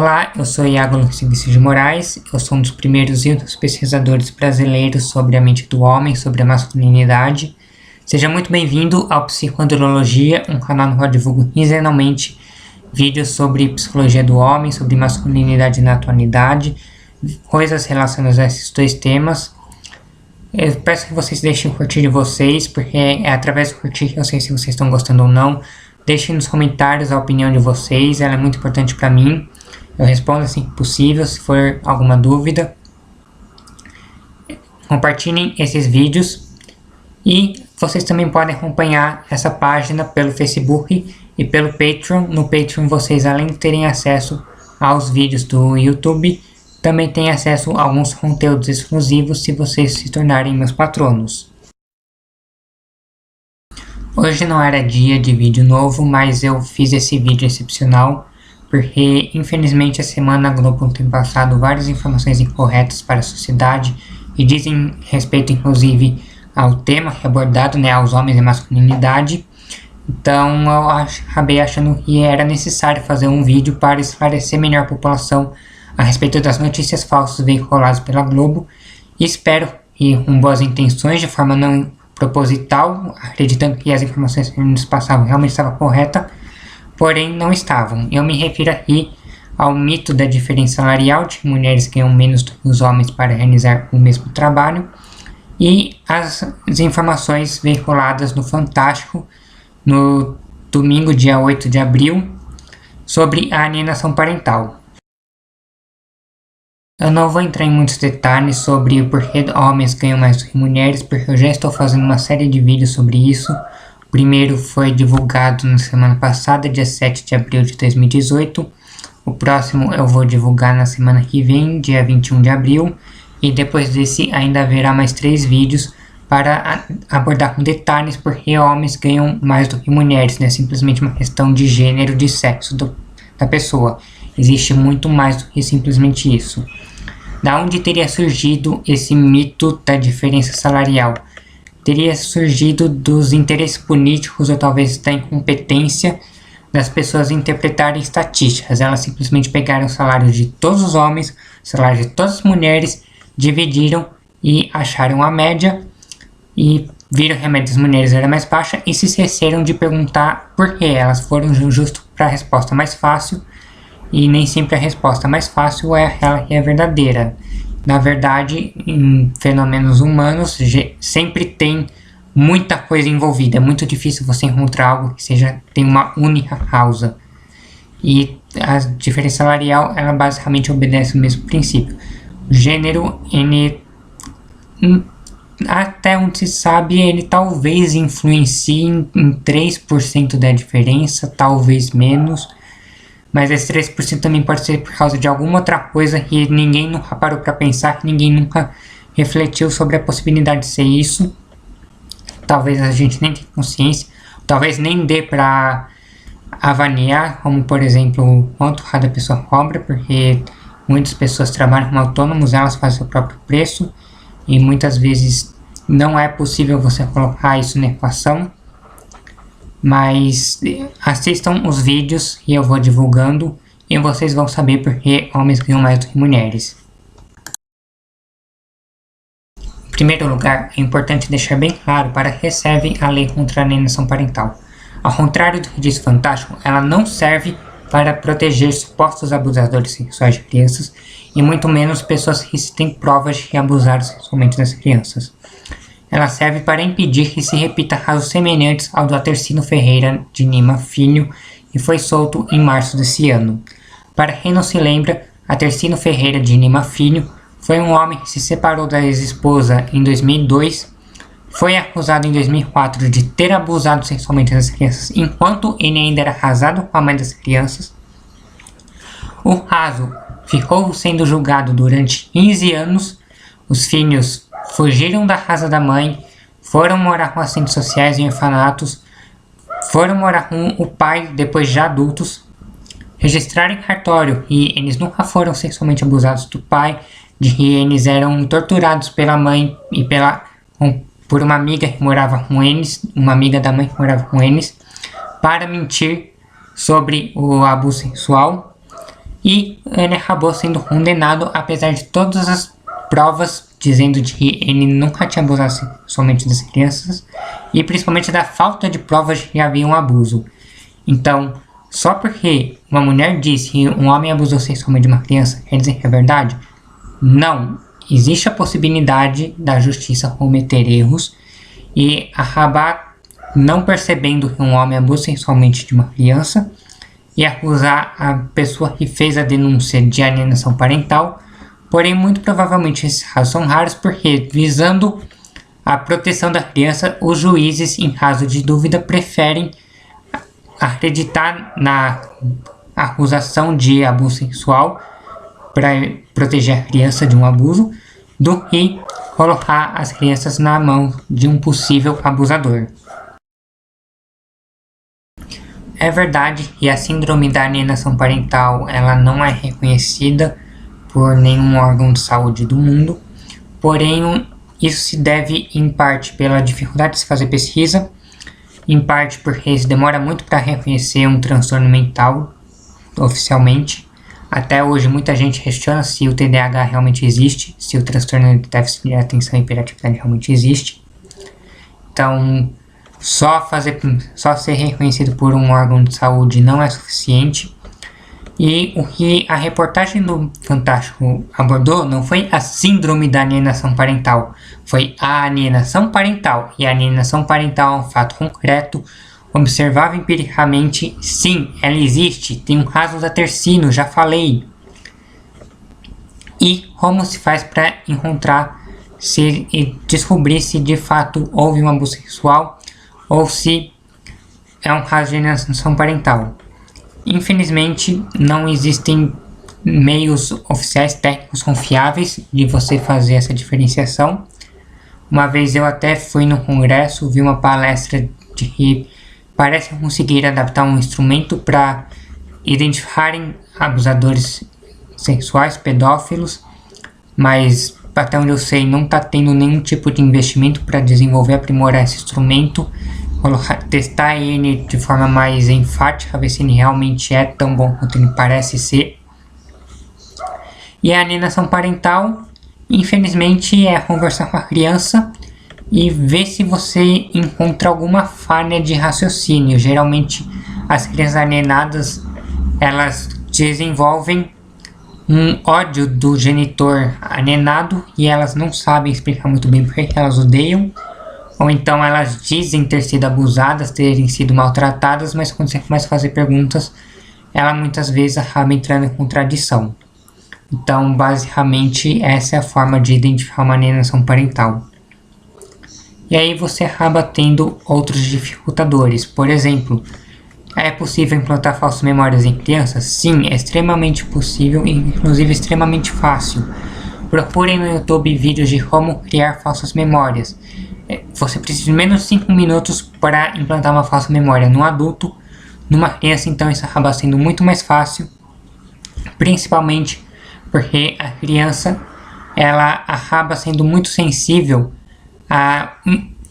Olá, eu sou Iago Vinícius de Moraes, eu sou um dos primeiros e únicos pesquisadores brasileiros sobre a mente do homem, sobre a masculinidade. Seja muito bem-vindo ao Psicoandrologia, um canal no qual eu divulgo quinzenalmente vídeos sobre psicologia do homem, sobre masculinidade na atualidade, coisas relacionadas a esses dois temas. Eu peço que vocês deixem o curtir de vocês, porque é através do curtir que eu sei se vocês estão gostando ou não. Deixem nos comentários a opinião de vocês, ela é muito importante para mim. Eu respondo assim que possível, se for alguma dúvida. Compartilhem esses vídeos e vocês também podem acompanhar essa página pelo Facebook e pelo Patreon. No Patreon vocês, além de terem acesso aos vídeos do YouTube, também têm acesso a alguns conteúdos exclusivos se vocês se tornarem meus patronos. Hoje não era dia de vídeo novo, mas eu fiz esse vídeo excepcional porque infelizmente a semana a Globo tem passado várias informações incorretas para a sociedade e dizem respeito inclusive ao tema que é abordado, né, aos homens e masculinidade. Então eu acabei achando que era necessário fazer um vídeo para esclarecer melhor a população a respeito das notícias falsas veiculadas pela Globo. E espero que com boas intenções, de forma não proposital, acreditando que as informações que nos passavam realmente estavam corretas, porém não estavam. Eu me refiro aqui ao mito da diferença salarial, de que mulheres ganham menos do que os homens para realizar o mesmo trabalho, e as informações veiculadas no Fantástico no domingo, dia 8 de abril, sobre a alienação parental. Eu não vou entrar em muitos detalhes sobre o porquê homens ganham mais do que mulheres, porque eu já estou fazendo uma série de vídeos sobre isso. O primeiro foi divulgado na semana passada, dia 7 de abril de 2018. O próximo eu vou divulgar na semana que vem, dia 21 de abril. E depois desse ainda haverá mais 3 vídeos para abordar com detalhes porque homens ganham mais do que mulheres. Não é simplesmente uma questão de gênero, de sexo da pessoa. Existe muito mais do que simplesmente isso. Da onde teria surgido esse mito da diferença salarial? Teria surgido dos interesses políticos ou talvez da incompetência das pessoas em interpretarem estatísticas. Elas simplesmente pegaram o salário de todos os homens, o salário de todas as mulheres, dividiram e acharam a média e viram que a média das mulheres era mais baixa e se esqueceram de perguntar por que. Elas foram justo para a resposta mais fácil. E nem sempre a resposta mais fácil é aquela que é verdadeira. Na verdade, em fenômenos humanos, sempre tem muita coisa envolvida. É muito difícil você encontrar algo que tem uma única causa. E a diferença salarial, ela basicamente obedece o mesmo princípio. O gênero, ele, até onde se sabe, ele talvez influencie em 3% da diferença, talvez menos. Mas esse 3% também pode ser por causa de alguma outra coisa que ninguém nunca parou para pensar, que ninguém nunca refletiu sobre a possibilidade de ser isso. Talvez a gente nem tenha consciência, talvez nem dê para avaliar, como por exemplo, quanto cada pessoa cobra, porque muitas pessoas trabalham como autônomos, elas fazem o próprio preço, e muitas vezes não é possível você colocar isso na equação. Mas assistam os vídeos que eu vou divulgando e vocês vão saber porque homens ganham mais do que mulheres. Em primeiro lugar, é importante deixar bem claro para que serve a lei contra a alienação parental. Ao contrário do que diz o Fantástico, ela não serve para proteger supostos abusadores sexuais de crianças e muito menos pessoas que se têm provas de que abusaram sexualmente das crianças. Ela serve para impedir que se repita casos semelhantes ao do Atercino Ferreira de Lima Filho, que foi solto em março desse ano. Para quem não se lembra, Atercino Ferreira de Lima Filho foi um homem que se separou da ex-esposa em 2002, foi acusado em 2004 de ter abusado sexualmente das crianças enquanto ele ainda era casado com a mãe das crianças. O caso ficou sendo julgado durante 15 anos, os filhos fugiram da casa da mãe, foram morar com assistentes sociais em orfanatos, foram morar com o pai depois de adultos, registraram em cartório que eles nunca foram sexualmente abusados do pai, de que eles eram torturados pela mãe e por uma amiga que morava com eles, uma amiga da mãe que morava com eles, para mentir sobre o abuso sexual. e ele acabou sendo condenado, apesar de todas as provas dizendo que ele nunca tinha abusado somente das crianças e principalmente da falta de provas de que havia um abuso. Então, só porque uma mulher disse que um homem abusou sexualmente de uma criança, quer dizer que é verdade? Não. Existe a possibilidade da justiça cometer erros e acabar não percebendo que um homem abusa sexualmente de uma criança e acusar a pessoa que fez a denúncia de alienação parental. Porém, muito provavelmente esses casos são raros porque, visando a proteção da criança, os juízes, em caso de dúvida, preferem acreditar na acusação de abuso sexual para proteger a criança de um abuso, do que colocar as crianças na mão de um possível abusador. É verdade que a síndrome da alienação parental ela não é reconhecida por nenhum órgão de saúde do mundo, porém isso se deve em parte pela dificuldade de se fazer pesquisa, em parte porque se demora muito para reconhecer um transtorno mental oficialmente. Até hoje muita gente questiona se o TDAH realmente existe, se o transtorno de déficit de atenção e hiperatividade realmente existe. Então, só ser reconhecido por um órgão de saúde não é suficiente. E o que a reportagem do Fantástico abordou não foi a síndrome da alienação parental, foi a alienação parental. E a alienação parental é um fato concreto, observável empiricamente. Sim, ela existe, tem um caso da Tercino, já falei. E como se faz para encontrar e descobrir se de fato houve um abuso sexual ou se é um caso de alienação parental. Infelizmente, não existem meios oficiais técnicos confiáveis de você fazer essa diferenciação. Uma vez eu até fui no congresso, vi uma palestra de que parece conseguir adaptar um instrumento para identificarem abusadores sexuais, pedófilos, mas até onde eu sei não está tendo nenhum tipo de investimento para desenvolver, aprimorar esse instrumento, testar ele de forma mais enfática, ver se ele realmente é tão bom quanto ele parece ser. E a alienação parental, infelizmente, é conversar com a criança e ver se você encontra alguma falha de raciocínio. Geralmente, as crianças alienadas, elas desenvolvem um ódio do genitor alienado e elas não sabem explicar muito bem porque elas odeiam. Ou então elas dizem ter sido abusadas, terem sido maltratadas, mas quando você começa a fazer perguntas, ela muitas vezes acaba entrando em contradição. Então, basicamente, essa é a forma de identificar uma alienação parental. E aí você acaba tendo outros dificultadores. Por exemplo, é possível implantar falsas memórias em crianças? Sim, é extremamente possível e inclusive extremamente fácil. Procurem no YouTube vídeos de como criar falsas memórias. Você precisa de menos de 5 minutos para implantar uma falsa memória no adulto. Numa criança, então, isso acaba sendo muito mais fácil, principalmente porque a criança ela acaba sendo muito sensível a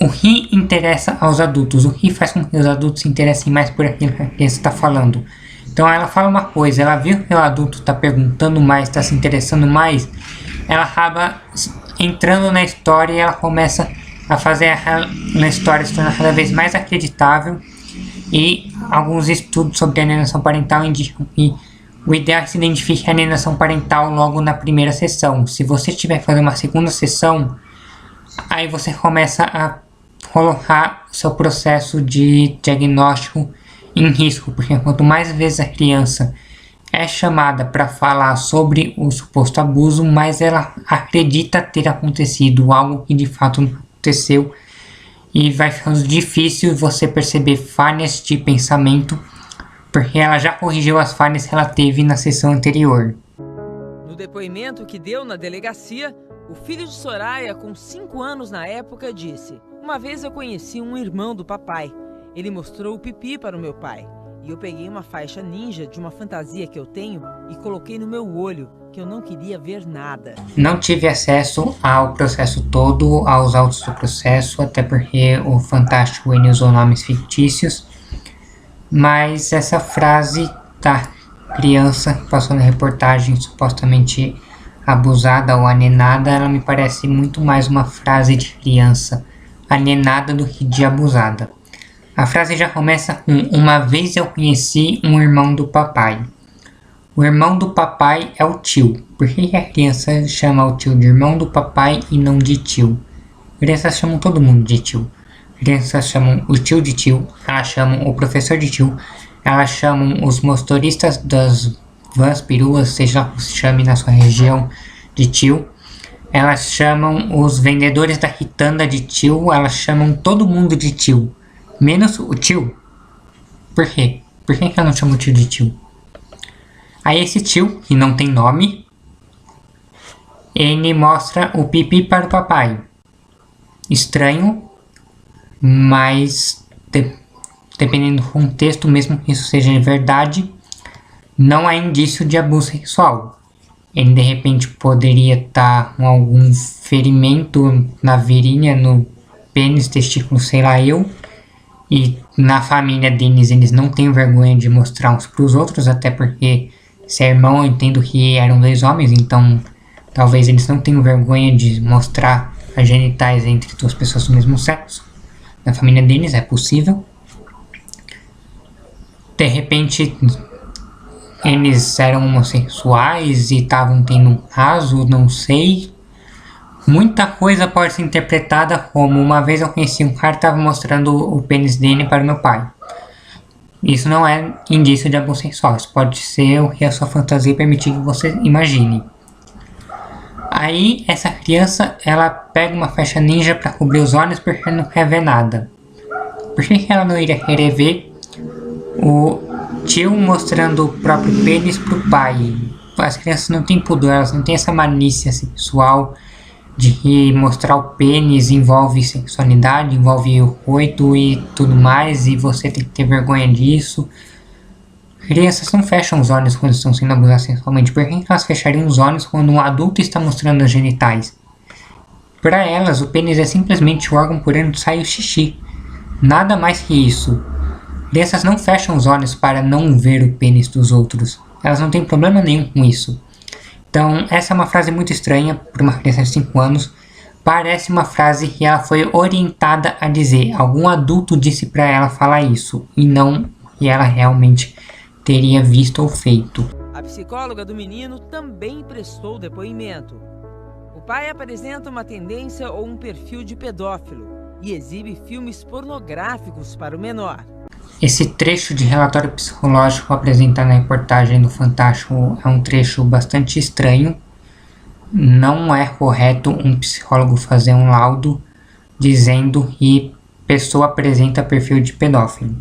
o que interessa aos adultos, o que faz com que os adultos se interessem mais por aquilo que a criança está falando. Então ela fala uma coisa, ela viu que o adulto está perguntando mais, está se interessando mais, ela acaba entrando na história e ela começa a fazer a história se tornar cada vez mais acreditável. E alguns estudos sobre alienação parental indicam que o ideal é que se identifique a alienação parental logo na primeira sessão. Se você tiver que fazer uma segunda sessão, aí você começa a colocar o seu processo de diagnóstico em risco, porque quanto mais vezes a criança é chamada para falar sobre o suposto abuso, mais ela acredita ter acontecido algo que de fato não aconteceu, e vai ficando difícil você perceber falhas de pensamento, porque ela já corrigiu as falhas que ela teve na sessão anterior. No depoimento que deu na delegacia, o filho de Soraya, com 5 anos na época, disse: "Uma vez eu conheci um irmão do papai. Ele mostrou o pipi para o meu pai. E eu peguei uma faixa ninja de uma fantasia que eu tenho e coloquei no meu olho, que eu não queria ver nada." Não tive acesso ao processo todo, aos autos do processo, até porque o Fantástico ele usou nomes fictícios. Mas essa frase tá criança que passou na reportagem supostamente abusada ou anenada, ela me parece muito mais uma frase de criança anenada do que de abusada. A frase já começa com: uma vez eu conheci um irmão do papai. O irmão do papai é o tio. Por que a criança chama o tio de irmão do papai e não de tio? Crianças chamam todo mundo de tio. Crianças chamam o tio de tio, elas chamam o professor de tio, elas chamam os motoristas das vans, peruas, seja como se chame na sua região, de tio. Elas chamam os vendedores da quitanda de tio, elas chamam todo mundo de tio, menos o tio. Por quê? Por que ela não chama o tio de tio? Aí esse tio, que não tem nome, ele mostra o pipi para o papai. Estranho, mas dependendo do contexto, mesmo que isso seja verdade, não há indício de abuso sexual. Ele de repente poderia estar com algum ferimento na virilha, no pênis, testículo, sei lá eu. E na família deles eles não têm vergonha de mostrar uns para os outros, até porque se é irmão eu entendo que eram 2 homens, então talvez eles não tenham vergonha de mostrar as genitais entre 2 pessoas do mesmo sexo. Na família deles é possível. De repente eles eram homossexuais e estavam tendo um caso, não sei. Muita coisa pode ser interpretada como: uma vez eu conheci um cara que estava mostrando o pênis dele para meu pai. Isso não é indício de abuso sexual, isso pode ser o que a sua fantasia permitir que você imagine. Aí essa criança, ela pega uma faixa ninja para cobrir os olhos porque não quer ver nada. Por que ela não iria querer ver o tio mostrando o próprio pênis pro pai? As crianças não têm pudor, elas não têm essa malícia sexual de que mostrar o pênis envolve sexualidade, envolve o coito e tudo mais, e você tem que ter vergonha disso. Crianças não fecham os olhos quando estão sendo abusadas sexualmente. Por que elas fechariam os olhos quando um adulto está mostrando as genitais? Para elas, o pênis é simplesmente o órgão por onde sai o xixi. Nada mais que isso. Crianças não fecham os olhos para não ver o pênis dos outros. Elas não têm problema nenhum com isso. Então, essa é uma frase muito estranha para uma criança de 5 anos. Parece uma frase que ela foi orientada a dizer. Algum adulto disse para ela falar isso, e não que ela realmente teria visto ou feito. A psicóloga do menino também prestou depoimento. O pai apresenta uma tendência ou um perfil de pedófilo e exibe filmes pornográficos para o menor. Esse trecho de relatório psicológico apresentado na reportagem do Fantástico é um trecho bastante estranho. Não é correto um psicólogo fazer um laudo dizendo que pessoa apresenta perfil de pedófilo.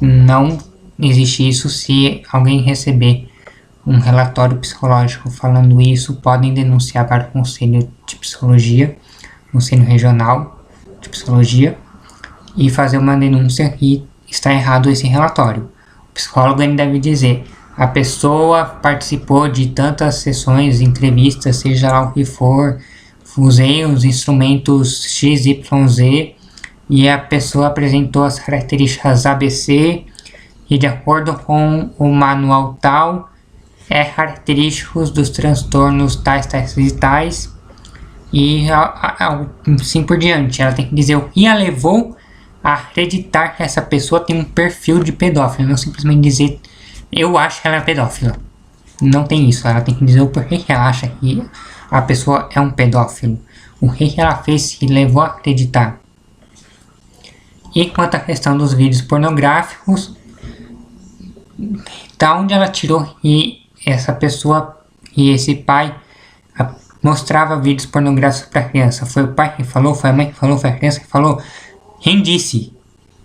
Não existe isso. Se alguém receber um relatório psicológico falando isso, podem denunciar para o Conselho de Psicologia, Conselho Regional de Psicologia, e fazer uma denúncia que está errado esse relatório. O psicólogo ele deve dizer: a pessoa participou de tantas sessões, entrevistas, seja lá o que for, usei os instrumentos XYZ e a pessoa apresentou as características ABC e de acordo com o manual tal, é característicos dos transtornos tais e tais, e assim por diante. Ela tem que dizer o que a levou a acreditar que essa pessoa tem um perfil de pedófilo, não simplesmente dizer eu acho que ela é pedófila. Não tem isso, ela tem que dizer o porquê que ela acha que a pessoa é um pedófilo, o que ela fez que levou a acreditar. E quanto à questão dos vídeos pornográficos, da onde ela tirou que essa pessoa e esse pai mostrava vídeos pornográficos para a criança? Foi o pai que falou? Foi a mãe que falou? Foi a criança que falou? Quem disse?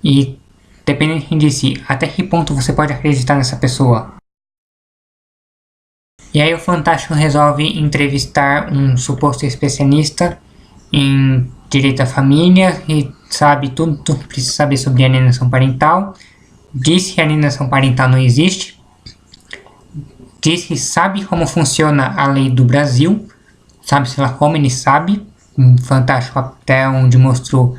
E dependendo de quem disse, até que ponto você pode acreditar nessa pessoa? E aí o Fantástico resolve entrevistar um suposto especialista em direito à família e sabe tudo que precisa saber sobre alienação parental. Diz que a alienação parental não existe. Diz que sabe como funciona a lei do Brasil. Sabe-se lá como ele sabe. Fantástico, até onde mostrou,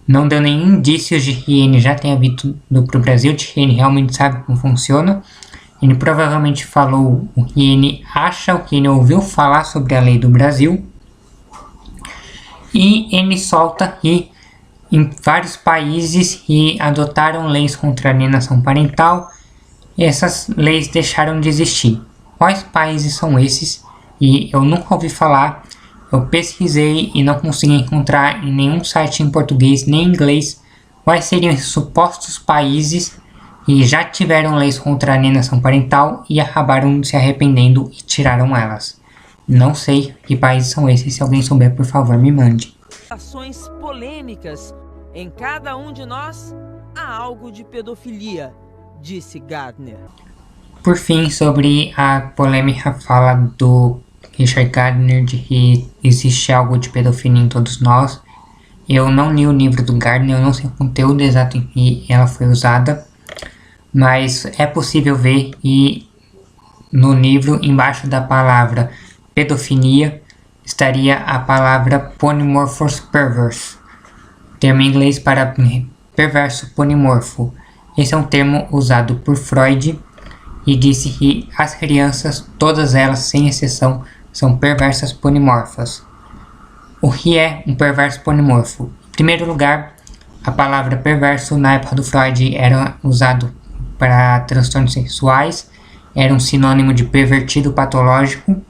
não deu nenhum indício de que ele já tenha vindo para o Brasil, de que ele realmente sabe como funciona. Ele provavelmente falou o que ele acha, o que ele ouviu falar sobre a lei do Brasil. E ele solta que em vários países que adotaram leis contra a alienação parental, essas leis deixaram de existir. Quais países são esses? E eu nunca ouvi falar, eu pesquisei e não consegui encontrar em nenhum site em português nem em inglês quais seriam esses supostos países que já tiveram leis contra a alienação parental e acabaram se arrependendo e tiraram elas. Não sei que países são esses, se alguém souber, por favor, me mande. Ações polêmicas. Em cada um de nós há algo de pedofilia, disse Gardner. Por fim, sobre a polêmica fala do Richard Gardner de que existe algo de pedofilia em todos nós. Eu não li o livro do Gardner, eu não sei o conteúdo exato em que ela foi usada, mas é possível ver que no livro, embaixo da palavra pedofilia, estaria a palavra polymorphous perverse, termo em inglês para perverso polimorfo. Esse é um termo usado por Freud e disse que as crianças, todas elas sem exceção, são perversas polimorfas. O que é um perverso polimorfo? Em primeiro lugar, a palavra perverso na época do Freud era usado para transtornos sexuais, era um sinônimo de pervertido patológico.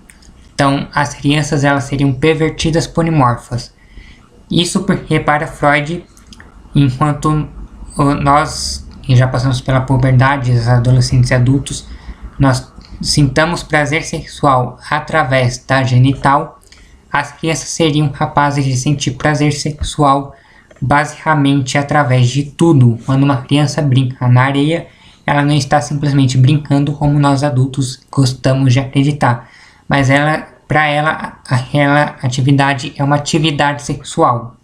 Então, as crianças elas seriam pervertidas polimorfas. Isso porque, para Freud, enquanto nós, que já passamos pela puberdade, os adolescentes e adultos, nós sintamos prazer sexual através da genital, as crianças seriam capazes de sentir prazer sexual basicamente através de tudo. Quando uma criança brinca na areia, ela não está simplesmente brincando como nós adultos gostamos de acreditar, mas para ela, aquela atividade é uma atividade sexual.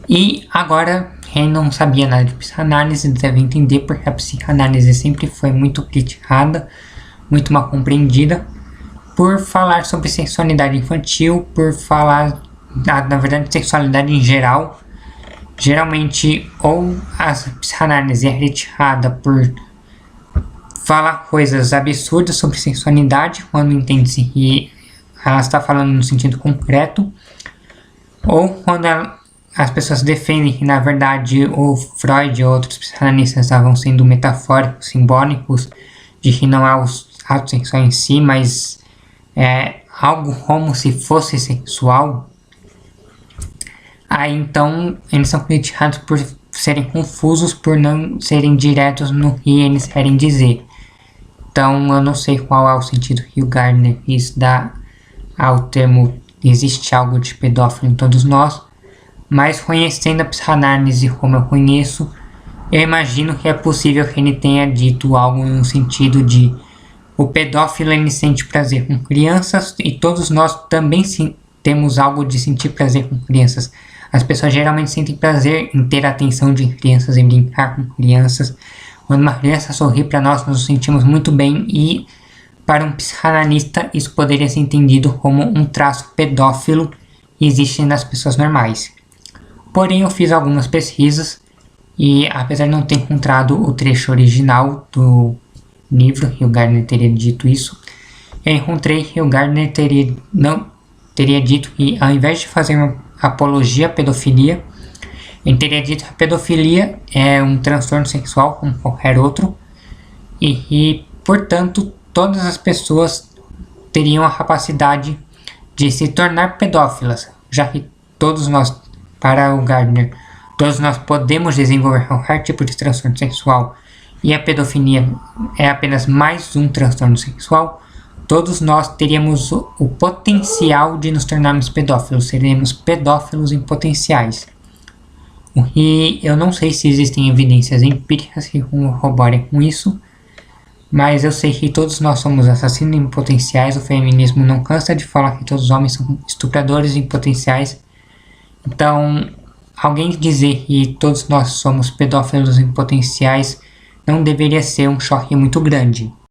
E agora, quem não sabia nada de psicanálise deve entender porque a psicanálise sempre foi muito criticada, muito mal compreendida, por falar sobre sexualidade infantil, por falar, na verdade, sexualidade em geral. Geralmente, ou a psicanálise é criticada por falar coisas absurdas sobre sexualidade, quando entende-se que ela está falando no sentido concreto, ou quando as pessoas defendem que, na verdade, o Freud e outros psicanalistas estavam sendo metafóricos, simbólicos, de que não é o ato sexual em si, mas é algo como se fosse sexual. Aí então eles são criticados por serem confusos, por não serem diretos no que eles querem dizer. Então eu não sei qual é o sentido que o Gardner quis dar ao termo existe algo de pedófilo em todos nós, mas conhecendo a psicanálise como eu conheço, eu imagino que é possível que ele tenha dito algo no sentido de o pedófilo ele sente prazer com crianças e todos nós também temos algo de sentir prazer com crianças. As pessoas geralmente sentem prazer em ter a atenção de crianças e brincar com crianças. Quando uma criança sorri para nós, nós nos sentimos muito bem e para um psicanalista isso poderia ser entendido como um traço pedófilo que existe nas pessoas normais. Porém, eu fiz algumas pesquisas e, apesar de não ter encontrado o trecho original do livro que o Gardner teria dito isso, eu encontrei que o Gardner teria dito que, ao invés de fazer uma apologia à pedofilia, ele teria dito que a pedofilia é um transtorno sexual como qualquer outro e portanto, todas as pessoas teriam a capacidade de se tornar pedófilas, já que todos nós, para o Gardner, todos nós podemos desenvolver qualquer tipo de transtorno sexual e a pedofilia é apenas mais um transtorno sexual. Todos nós teríamos o potencial de nos tornarmos pedófilos, seremos pedófilos em potenciais. E eu não sei se existem evidências empíricas que corroborem com isso, mas eu sei que todos nós somos assassinos em potenciais. O feminismo não cansa de falar que todos os homens são estupradores em potenciais. Então, alguém dizer que todos nós somos pedófilos em potenciais não deveria ser um choque muito grande.